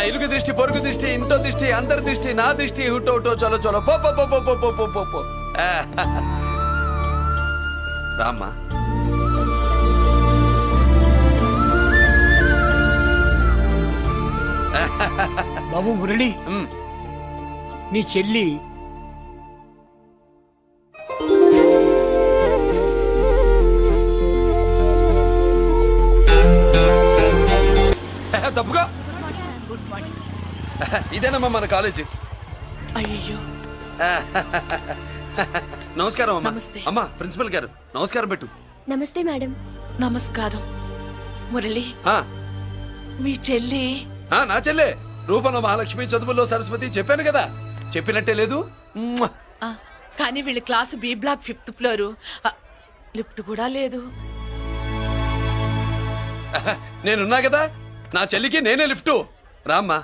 ఇరుగు దృష్టి, పొరుగు దృష్టి, ఇంటో దృష్టి, అందరి దృష్టి, నా దృష్టి, హుటో హుటో, చలో చలో, పో పో పో పో పో పో పో పో. రామ్మా. బాబు మురళి మ్, నీ చెల్లి తప్పుగా ఇదేనమ్మా మన కాలేజీ. అయ్యో నమస్కారం అమ్మా. నమస్తే. అమ్మా ప్రిన్సిపల్ గారు నమస్కారం పెట్టు. నమస్తే మేడం. నమస్కారం. మురళి ఆ, మీ చెల్లి నా చెల్లె రూపంలో మహాలక్ష్మి, చదువుల్లో సరస్వతి చెప్పాను కదా, చెప్పినట్టే లేదు. మ్మ్. ఆ, కానీ వీళ్ళ class B block 5th floor. Lift కూడా లేదు. నేనున్నా కదా, నా చెల్లికి నేనే లిఫ్ట్. రామ్మా.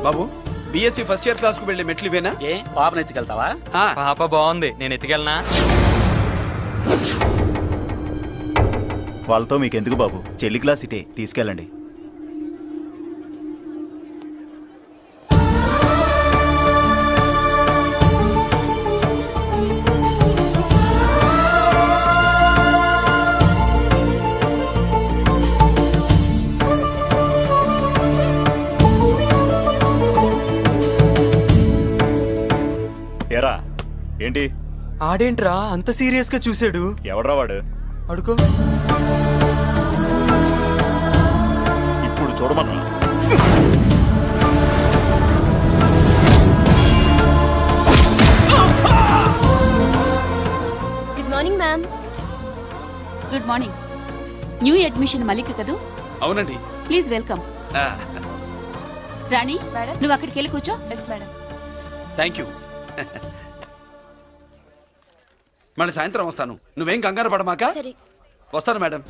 బాబు బిఎస్సి ఫస్ట్ ఇయర్ క్లాస్ కు వెళ్ళి మెట్లు ఇవేనా? ఏ పాపను ఎత్తుకెళ్తావా? ఆ, పాప బాగుంది, నేను ఎత్తుకెళ్ళనా? వాళ్ళతో మీకెందుకు బాబు, చెల్లి క్లాస్ ఇటే తీసుకెళ్ళండి. ఎరా ఏంటి ఆడేంట్రా అంత సీరియస్ గా చూసాడు? ఎవడ్రా వాడు? అడుకో. ఇప్పుడు చూడమన్నా. Good morning ma'am. Good morning. New admission Mallika కదూ? అవునండి. Please welcome. ఆ, రాణి నువ్వు అక్కడికి వెళ్ళి కూర్చో. Yes madam. Thank you. మళ్ళీ సాయంత్రం వస్తాను, నువ్వేం కంగారు పడమాక. సరే. వస్తాను మేడం.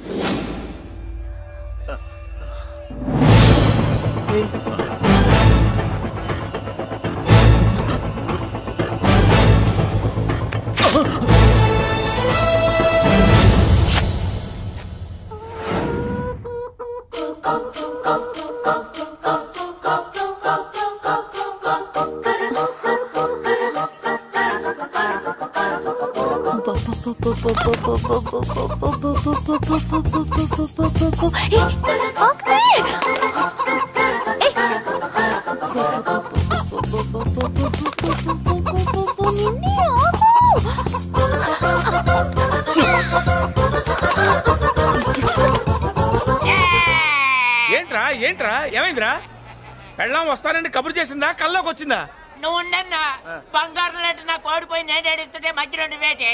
ఏంట్రా ఏంట్రా ఏమైందిరా? పెళ్ళాం వస్తానండి కబురు చేసిందా, కల్లోకి వచ్చిందా? నువ్వు ఉండన్నా బంగారం లాంటి నాకు ఓడిపోయి నేను ఏడుస్తుంటే మధ్యలో వేటే.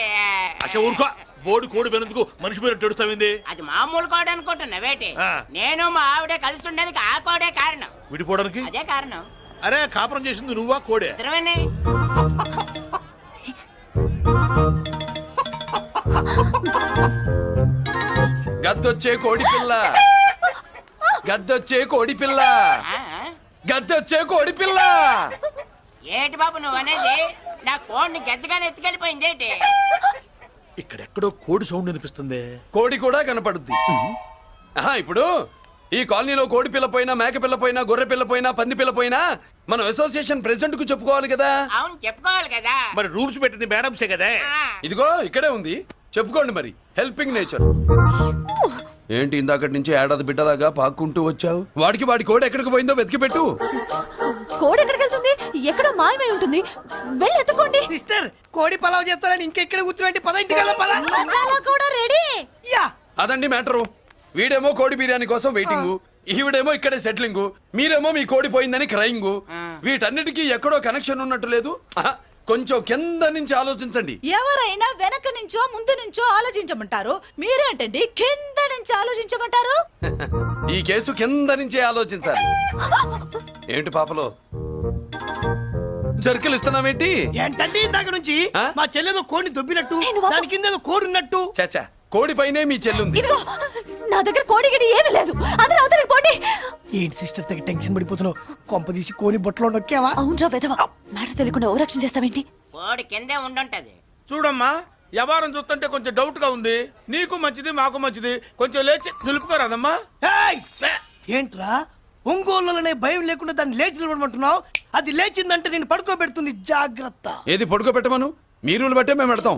అసలు ఊరుకో, బోర్డు కోడి పెనందుకు మనిషి పేరు తెడుస్తావింది. అది మామూలు కోడి అనుకుంటున్నా వేటే. ఆ. నేను మా ఆవిడే కలిసి ఉండడానికి ఆ కోడే కారణం. విడిపోవడానికి? అదే కారణం. అరే కాపురం చేసింది నువ్వా కోడే? ఇద్దరమేనే. గద్దొచ్చే కోడి పిల్ల, గద్దొచ్చే కోడి పిల్ల, ఆ? గద్దొచ్చే కోడి పిల్ల. ఏటి బాబు నువ్వు అనేది? నా కోడిని గద్దగానే ఎత్తుకెళ్ళిపోయింది ఏంటి? ఇక్కడెక్కడో కోడి సౌండ్ వినిపిస్తుంది. కోడి కూడా కనపడుద్ది. ఆహా, ఇప్పుడు ఈ కాలనీలో కోడి పిల్ల పోయినా, మేక పిల్ల పోయినా, గొర్రె పిల్ల పోయినా, పంది పిల్ల పోయినా మనం అసోసియేషన్ ప్రెసిడెంట్ కు చెప్పుకోవాలి కదా. అవును చెప్పుకోవాలి కదా. మరి రూల్స్ పెట్టింది మేడంసే కదా. ఆ. ఇదిగో ఇక్కడే ఉంది, చెప్పుకోండి మరి. Helping nature. ఏంటి ఇందాకటి నుంచి ఏడాది బిడ్డలాగా పాక్కుంటూ వచ్చావు? వాడికి వాడి కోడి ఎక్కడికి పోయిందో వెతికి పెట్టు. కోడి ఎక్కడికి వెళ్తుంది? ఎక్కడో మాయమై ఉంటుంది. వెళ్ళి ఎత్తుకోండి. సిస్టర్ కోడి పలావ్ చేస్తారని ఇంకెక్కడ కూర్చోబెట్టి పద ఇంటికి వెళ్దాం, పద. మసాలా కూడా రెడీ. యా అదండి మ్యాటరు. వీడేమో కోడి బిర్యానీ కోసం వెయిటింగ్, ఈవిడేమో ఇక్కడే సెటిలింగ్, మీరేమో మీ కోడి పోయిందని క్రయింగ్. వీటన్నిటికీ ఎక్కడో కనెక్షన్ ఉన్నట్టు లేదు. ఆహా, కొంచెం కింద నుంచి ఆలోచించండి. ఎవరైనా వెనక నుంచో ముందు నుంచో ఆలోచించమంటారు, మీరేంటండి కింద నుంచి ఆలోచించమంటారు? ఈ కేసు కింద నుంచే ఆలోచించాలి. ఏంటి పాపలో జర్కలు ఇస్తున్నావేంటి? ఏంటండి ఇందాక నుంచి ఆ? మా చెల్లెదో కోడిని దొబ్బినట్టు, నేను బాబు. దాని కింద ఏదో కోడి ఉన్నట్టు. చాచా, కోడి పైనే మీ చెల్లుంది. ఇదిగో నా దగ్గర కోడి గిడి ఏమీ లేదు. అందరూ అవతలికి పోండి. ఏంటి సిస్టర్ తగ్గ టెన్షన్ పడిపోతున్నావు? కొంప తీసి కోడి బొట్టలో నొక్కావా? అవునరా వెధవ, మాట తెలియకుండా ఓ రక్షణ చేస్తావేంటి? కోడి కిందే ఉండుంటది. చూడమ్మా, వ్యవహారం చూస్తుంటే కొంచెం డౌట్ గా ఉంది. నీకు మంచిది మాకు మంచిది, కొంచెం లేచి నిలుపుకోరాదమ్మా. ఏయ్! ఏంట్రా ఒంగోలులోనే భయం లేకుండా దాన్ని లేచి నిలబడమంటున్నావు? అది లేచిందంటే నేను పడుకోబెడుతుంది, జాగ్రత్త. ఏది పడుకోబెట్టమను? మీ రూల్ బట్టే మేము పెడతాం.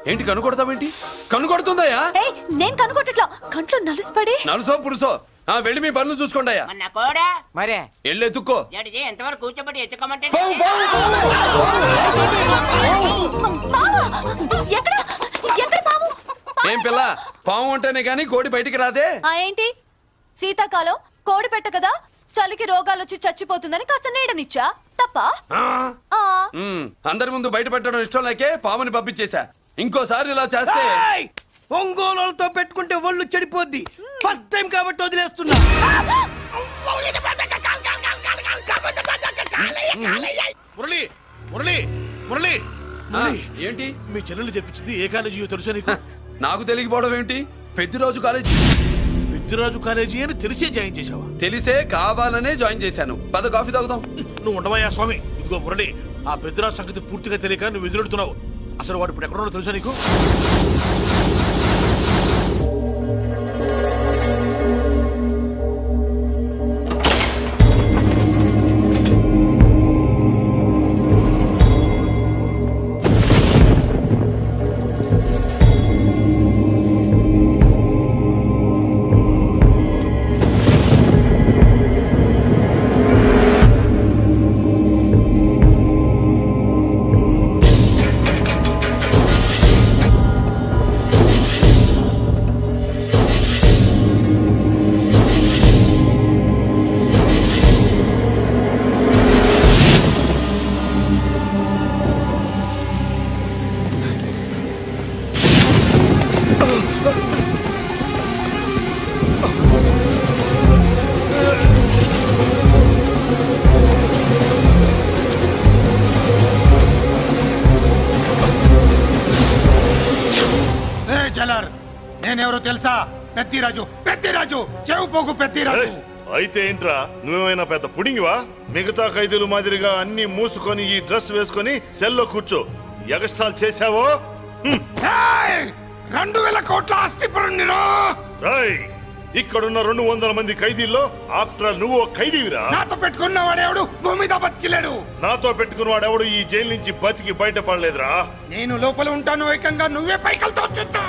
ఏంటి కనుకొడతావేంటి? కనుకొడుతుందయ్యా? నేను కనుగొట్టట్లా, కంట్లో నలుసుపడి. నలుసో పురుసో వెళ్ళి మీ పనులు చూసుకోండి అయ్యా. మరే వెళ్ళి ఎత్తుక్కో. ఎంతవరకు కూర్చోబెట్టి ఎత్తుకోమంటే ఎక్కడ ఎక్కడ పాము? ఏం పిల్ల, పాము అంటేనే గాని కోడి బయటికి రాదే. ఏంటి శీతాకాలం కోడి పెట్ట కదా, చలికి రోగాలు వచ్చి చచ్చిపోతుందని కాస్త నీడనిచ్చా, తప్ప? అందరి ముందు బయట పెట్టడం ఇష్టం లేకే పాముని పంపించేశా. ఇంకోసారి ఇలా చేస్తే ఒంగోలుతో పెట్టుకుంటే ఒళ్ళు చెడిపోద్ది. ఫస్ట్ టైం కాబట్టి వదిలేస్తున్నా. మురళి మురళి మురళి ఏంటి మీ చెల్లెలు చెప్పించింది ఏ కాలేజీ తెలుసా నీకు? నాకు తెలియకపోవడం ఏంటి? పెద్దిరాజు కాలేజీ. పెద్దిరాజు కాలేజీ అని తెలిసే జాయిన్ చేసావా? తెలిసే కావాలనే జాయిన్ చేశాను. పద కాఫీ తాగుదాం. నువ్వు ఉండవయ్యా స్వామి. ఇదిగో మురళి, ఆ పెద్దిరాజు సంగతి పూర్తిగా తెలియక నువ్వు ఎదురెడుతున్నావు. అసలు వాడు ఇప్పుడు ఎక్కడున్నాడో తెలుసా నీకు? నేనెవరో తెలుసా? పెద్దిరాజు, పెద్దిరాజు, చెవు పోగు పెద్దిరాజు. అయితే ఏంట్రా, నువ్వేమైనా పెద్ద పుడింగివా? మిగతా ఖైదీలు మాదిరిగా అన్ని మూసుకొని ఈ డ్రెస్ వేసుకొని సెల్లో కూర్చో. ఎగస్ట్రాల్ చేశావో 2000 కోట్ల ఆస్తి పరుణ్ణిరా. ఇక్కడున్న 200 మంది ఖైదీల్లో ఆఫ్టర్ ఆల్ నువ్వు ఖైదీవిరా. నాతో పెట్టుకున్నవాడెవడు భూమి మీద బతికిలేడు. నాతో పెట్టుకున్నవాడెవడు ఈ జైలు నుంచి బతికి బయటపడలేదురా. నేను లోపల ఉంటాను, ఏకంగా నువ్వే పైకలతో చెప్తా.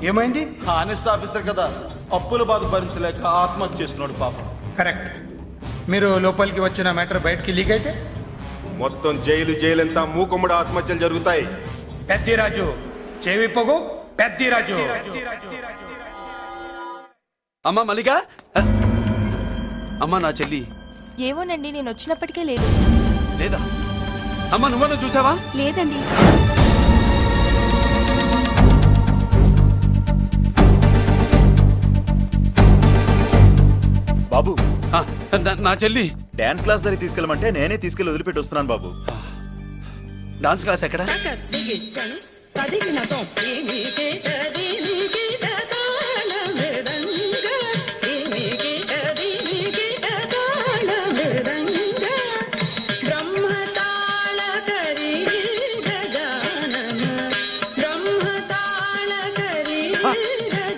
ఏమైంది? హానెస్ట్ ఆఫీసర్ కదా, అప్పుల బాధ భరించలేక ఆత్మహత్య చేస్తున్నాడు పాపం. కరెక్ట్. మీరు లోపలికి వచ్చిన మ్యాటర్ బయటికి లీక్ అయితే మొత్తం జైలు అంతా మూకుమ్మడి ఆత్మహత్యలు జరుగుతాయి. పెద్దిరాజు, చెవి పొగు పెద్దిరాజు. అమ్మా మల్లిక, అమ్మా నా చెల్లి. ఏమోనండి, నేను వచ్చినప్పటికే లేదు. లేదా? అమ్మా నువ్వన్నా చూసావా? లేదండి. బాబు, నా చెల్లి డాన్స్ క్లాస్ దగ్గర తీసుకెళ్ళమంటే నేనే తీసుకెళ్ళి వదిలిపెట్టి వస్తున్నాను బాబు. డాన్స్ క్లాస్ ఎక్కడ?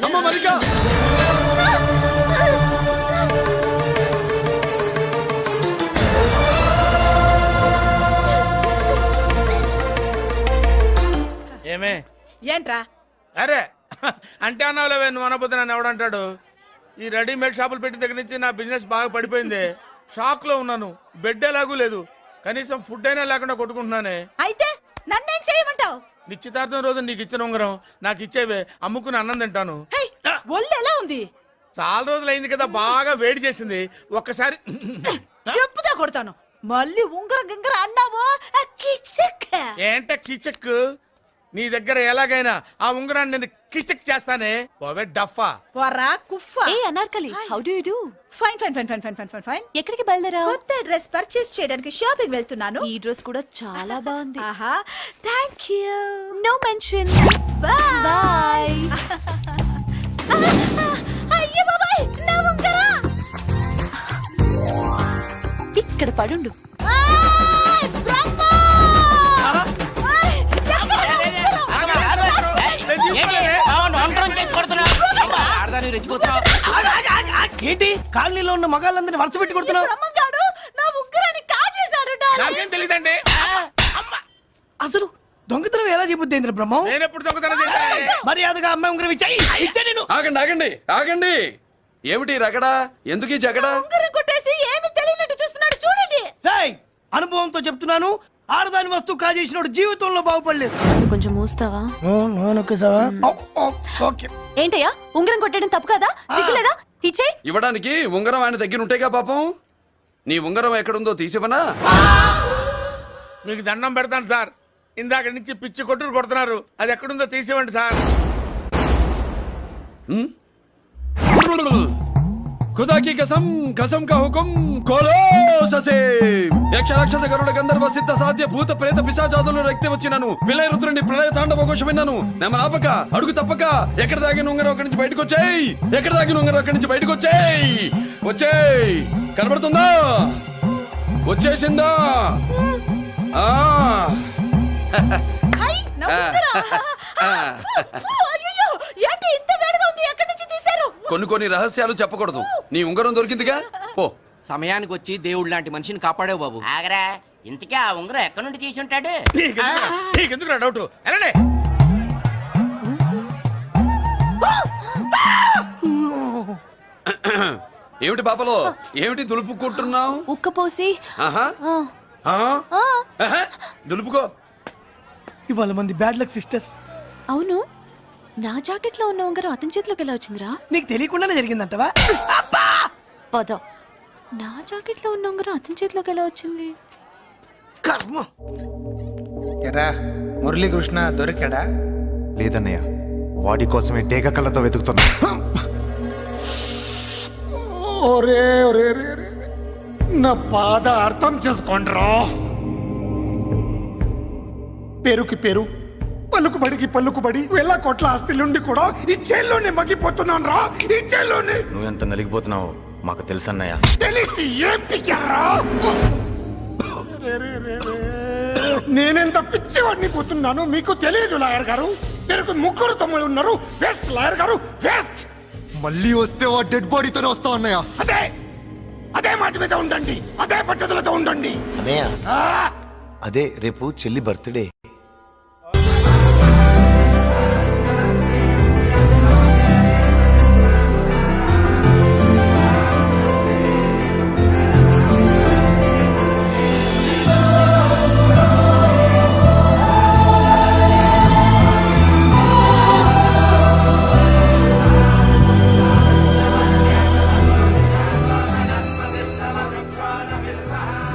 అమ్మ మల్లిక, ఏమే ఏంట్రా? అరే అంటే అన్నావులేవే, నువ్వు అనబోతే నన్ను ఎవడంటాడు? ఈ రెడీమేడ్ షాపులు పెట్టిన దగ్గర నుంచి నా బిజినెస్ బాగా పడిపోయింది. షాక్ లో ఉన్నాను. బెడ్ ఎలాగూ లేదు, కనీసం ఫుడ్ అయినా లేకుండా కొట్టుకుంటున్నానే. అయితే నన్నేం చేయమంటావు? నిశ్చితార్థం రోజు నీకు ఇచ్చిన ఉంగరం నాకు ఇచ్చేవే, అమ్ముకుని అన్నం తింటాను. ఒళ్ళు ఎలా ఉంది? చాలా రోజులైంది కదా, బాగా వేడి చేసింది. ఒక్కసారి చెప్పుదా కొడతాను. మళ్ళీ ఉంగరం గింగర అన్నావో కిచక్. ఏంట కిచక్? నీ దగ్గర ఎలాగైనా ఆ ఉంగరాన్ని నేను కిచక్ చేస్తానే. ఓవే డఫా. పోరా కుఫ్ఫా. ఏ Anarkali, how do you do? Fine fine fine fine fine fine fine fine. ఎక్కడికి బయలుదేరావు? కొత్త డ్రెస్ పర్చేస్ చేయడానికి షాపింగ్ వెళ్తున్నాను. ఈ డ్రెస్ కూడా చాలా బాగుంది. ఆహా, థాంక్యూ. No mention. బై. అయ్యో బాబాయ్, నా ఉంగరం. ఇక్కడ పడుండు. ఏంటి కాలనీలో ఉన్న మగాళ్ళందరినీ వరుస పెట్టి కొడుతున్నావు? బ్రహ్మంగాడు నా ఉంగరాన్ని కాజేశాడు డాడీ. నాకేం తెలియదండి. అసలు దొంగతనం ఎలా చెబుద్ది బ్రహ్మం? నేను ఎప్పుడు దొంగతనం చేశాను? మర్యాదగా అమ్మాయి ఉంగరం ఇచ్చా నేను. ఆగండి ఆగండి ఆగండి. ఏమిటి రగడా? ఎందుకు ఈ జగడా? ఉంగరం కొట్టేసి ఏమీ తెలియనట్టు చూస్తున్నాడు చూడండి. రేయ్, అనుభవంతో చెప్తున్నాను, ఆడదాని వస్తువు కాజేసినోడు జీవితంలో బాగుపడలేదు. కొంచెం మూస్తావా? ఓకే. ఏంటయ్యా, ఉంగరం కొట్టడం తప్పు కదా? సిగ్గులేదా? ఇచ్చే. ఇవ్వడానికి ఉంగరం ఆయన దగ్గర ఉంటేగా పాపం. నీ ఉంగరం ఎక్కడుందో తీసివనా? మీకు దండం పెడతాను సార్. ఇందాక నుంచి పిచ్చి కొట్టుడు కొడుతున్నారు. అది ఎక్కడుందో తీసివ్వండి సార్. खुदा की कसम कसम का हुकुम खोलो ससे యక్ష రాక్షస గరుడ గంధర్వ సిద్ధ సాధ్య భూత ప్రేత పిశాచాదులు రక్తి వచ్చినాను విలయ రుద్రుని ప్రళయ తాండవ ఘోషం విన్నాను. నెమరాపక అడుగు తప్పక ఎక్కడ దాగిన ఉంగరం అక్కడి నుంచి బయటకు వచ్చేయ్. ఎక్కడ దాగిన ఉంగరం అక్కడి నుంచి బయటకు వచ్చేయ్. వచ్చేయ్. కనబడుతుందా? వచ్చేసిందా? హై, నా ఉంగరం. అయ్యో, ఏంటి ఇంత వేడిగా ఉంది? ఎక్కడి నుంచి తీశారు? కొన్ని రహస్యాలు చెప్పకూడదు. నీ ఉంగరం దొరికిందిగా, పో. సమయానికి వచ్చి దేవుడు లాంటి మనిషిని కాపాడావు బాబు. ఆగరా, ఇంతకీ ఆ ఉంగరం ఎక్కడి నుండి తీసి ఉంటాడు? నీకెందుకు డౌట్? వెళ్ళండి. ఏమిటి పాపలో, ఏమిటి దులుపుకుంటున్నావు? ఉక్కపోసి. దులుపుకో. ఇవాళ మంది బ్యాడ్ లక్ సిస్టర్. అవును, నా జాకెట్ లో ఉన్న ఉంగరం అతని చేతిలోకి ఎలా వచ్చిందిరా? నీకు తెలియకుండానే జరిగిందంటవా? పద. నా జాకెట్ లో ఉన్న ఉంగరం అతని చేతిలోకి ఎలా వచ్చింది? కర్మ. ఎరా మురళీకృష్ణ దొరికాడా? లేదన్నయ్య, వాడి కోసమే డేగ కళ్ళతో వెతుకుతున్నా. ఒరే ఒరే రే, నా బాధ అర్థం చేసుకోండిరా. పేరుకి పేరు, పలుకుబడికి పలుకుబడి, వేల కోట్ల ఆస్తిలుండి కూడా ఈ జైల్లోనే మగ్గిపోతున్నాను రా. ఈ జైల్లోనే. నువ్వెంత నలిగిపోతున్నావు మాకు తెలుసన్నయ్య. తెలిసి ఏం పిక్కారా? నేనెంత పిచ్చివాడిని పోతున్నాను మీకు తెలియదు లాయర్ గారు. మీరు ముగ్గురు తమ్ముళ్ళు ఉన్నారు. వేస్ట్ లాయర్ గారు, వేస్ట్. మళ్ళీ వస్తే ఆ డెడ్ బాడీతోనే వస్తావు అన్నయ్య. అదే మాట మీద ఉండండి, అదే పట్టుదలతో ఉండండి. అన్నయ్య, అదే రేపు చెల్లి బర్త్డే.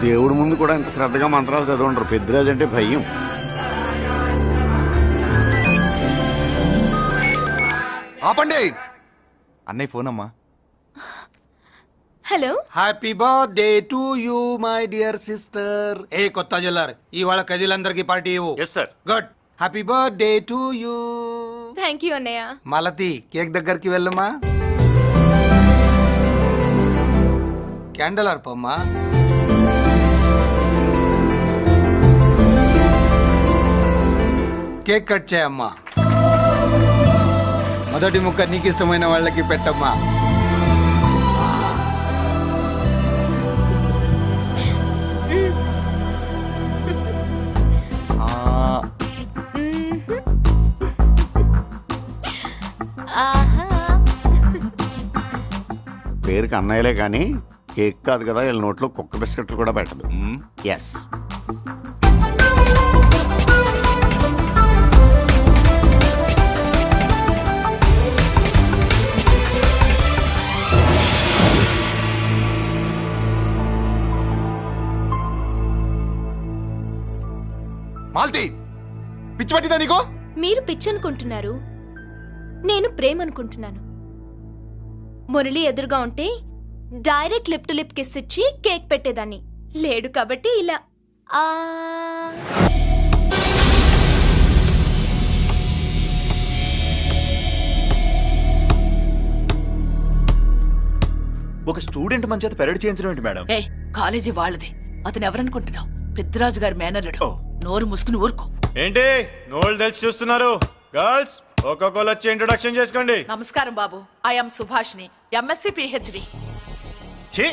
దేవుడి ముందు కూడా ఇంత శ్రద్ధగా మంత్రాలు చదవంటారు. పెద్దరాజు అంటే భయం. ఆపండి. అన్నయ్య ఫోన్ అమ్మా. Hello. Happy birthday to you my dear sister. ఏ కొత్త జిల్లార్, ఇవాళ కజిలందరికీ పార్టీ ఇవ్వు. Yes sir. Good. Happy birthday to you. Thank you అన్నయ్య. మలతి, కేక్ దగ్గరికి వెళ్ళమ్మా. క్యాండల్ అర్పమ్మా. కేక్ కట్ చేయమ్మా. మొదటి ముక్క నీకు ఇష్టమైన వాళ్ళకి పెట్టమ్మా. పేరుకి అన్నయ్యలే కానీ కేక్ కాదు కదా, వీళ్ళ నోట్లో కుక్క బిస్కెట్లు కూడా పెట్టదు. ఎస్. మాల్తి పిచ్చి పట్టిందా నీకు? మీరు పిచ్చి అనుకుంటున్నారు, నేను ప్రేమ అనుకుంటున్నాను. మురళి ఎదురుగా ఉంటే direct lip to lip kiss ఇచ్చి కేక్ పెట్టేదాన్ని. లేడు కాబట్టి ఇలా ఆ ఒక స్టూడెంట్ మన చేత పెరడ్ చేయించడం ఏంటి మేడం? ఏ కాలేజీ వాళ్ళది, అతను ఎవరనుకుంటున్నావు? పెద్దరాజు గారి మేనల్లుడు. నోరు ముసుకుని ఊరుకో. ఏంటి నోళ్ళు తెలిసి చూస్తున్నారు? గర్ల్స్ ఒక్కొక్కరు వచ్చి ఇంట్రొడక్షన్ చేసుకోండి. నమస్కారం బాబు, ఐఎమ్ సుభాష్ని, ఎంఎస్సి పిహెచ్డి. ఛీ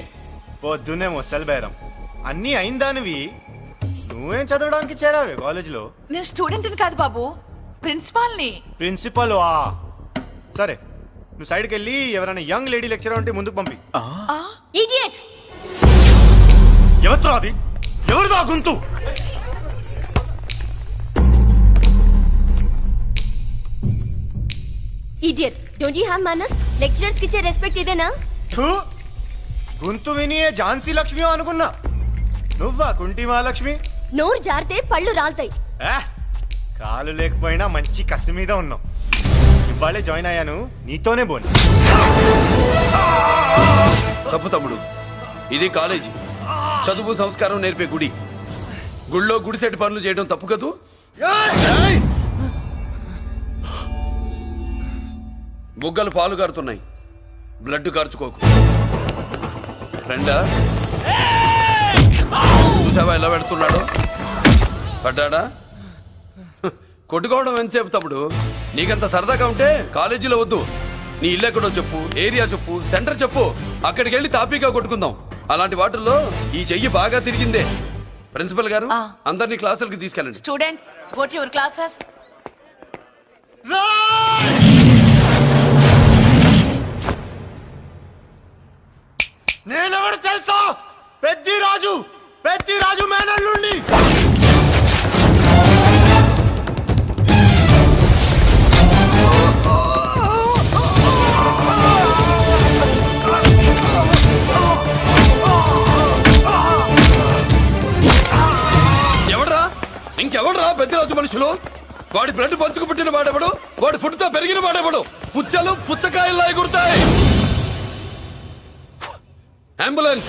పొద్దున్నే ముసలి బేరం అన్నీ అయిందానివి. నువ్వేం చదవడానికి చేరావే కాలేజీలో? నేను స్టూడెంట్ని కాదు బాబు, ప్రిన్సిపాల్ని. ప్రిన్సిపల్ సరే, నువ్వు సైడ్కి వెళ్ళి ఎవరైనా యంగ్ లేడీ లెక్చరర్ ఉంటే ముందుకు పంపి. ఇడియట్. ఎవరితో అది? ఎవరిదో ఆ గొంతు? ఇడియట్. డోంట్ యు హావ్ మనస్? లెక్చరర్స్ కి ఇచ్చే రెస్పెక్ట్ ఇదేనా? థూ, గొంతు విని ఏ ఝాన్సీ లక్ష్మి అనుకున్నా. నువ్వా కుంటి మహాలక్ష్మి? నోరు జారితే పళ్ళు రాల్తాయి. కాలు లేకపోయినా మంచి కసి మీద ఉన్నావు. ఇవాళే జాయిన్ అయ్యాను, నీతోనే బోని. తప్పు తమ్ముడు, ఇది కాలేజీ, చదువు సంస్కారం నేర్పే గుడి. గుళ్ళో గుడిసెట్టి పనులు చేయడం తప్పు కదూ? బుగ్గలు పాలు కారుతున్నాయి, బ్లడ్ కార్చుకోకు. ఫ్రెండా, చూసావా ఎలా పెడుతున్నాడు? పడ్డాడా? కొట్టుకోవడం ఎంతసేపు తమ్ముడు? నీకంత సరదాగా ఉంటే కాలేజీలో వద్దు. నీ ఇల్లు ఎక్కడో చెప్పు, ఏరియా చెప్పు, సెంటర్ చెప్పు, అక్కడికి వెళ్ళి తాపీగా కొట్టుకుందాం. అలాంటి వాటిల్లో ఈ చెయ్యి బాగా తిరిగిందే. ప్రిన్సిపల్ గారు, అందరినీ క్లాసులకి తీసుకెళ్ళండి. Students go to your classes. నేనెవరు తెలుసా? పెద్దిరాజు, పెద్దిరాజు మేనల్లుండి. ఎవడ్రా? ఇంకెవడ్రా పెద్దిరాజు మనుషులు? వాడి బ్లడ్ పంచుకు పుట్టిన వాడెవడు? వాడి ఫుడ్తో పెరిగిన వాడెవడు? పుచ్చలు పుచ్చకాయల్లా ఎగురుతాయి. అంబులెన్స్!